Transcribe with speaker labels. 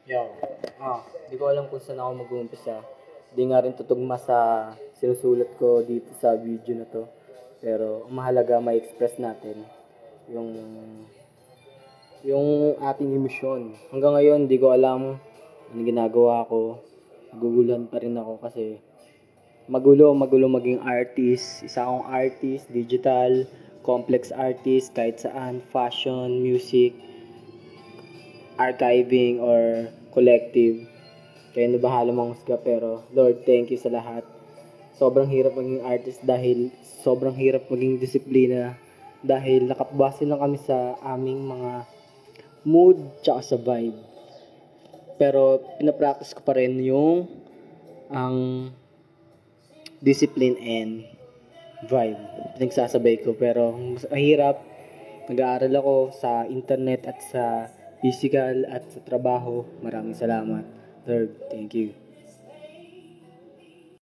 Speaker 1: Yo, di ko alam kung saan ako mag-uumpisa. Di nga rin tutugma sa sinusulat ko dito sa video na to. Pero ang mahalaga ma-express natin yung yung ating emosyon. Hanggang ngayon, di ko alam ano ginagawa ko. Naguguluhan pa rin ako kasi magulo maging artist. Isa akong artist, digital, complex artist, kahit saan, fashion, music, archiving, or collective. Kaya na bahala mong husga pero Lord, thank you sa lahat. Sobrang hirap maging artist dahil sobrang hirap maging disiplina dahil nakapbase lang kami sa aming mga mood tsaka sa vibe. Pero pinapractice ko pa rin yung ang discipline and vibe. Nagsasabay ko pero mas mahirap. Nag-aaral ako sa internet at sa physical at sa trabaho. Maraming salamat. Lord, thank you.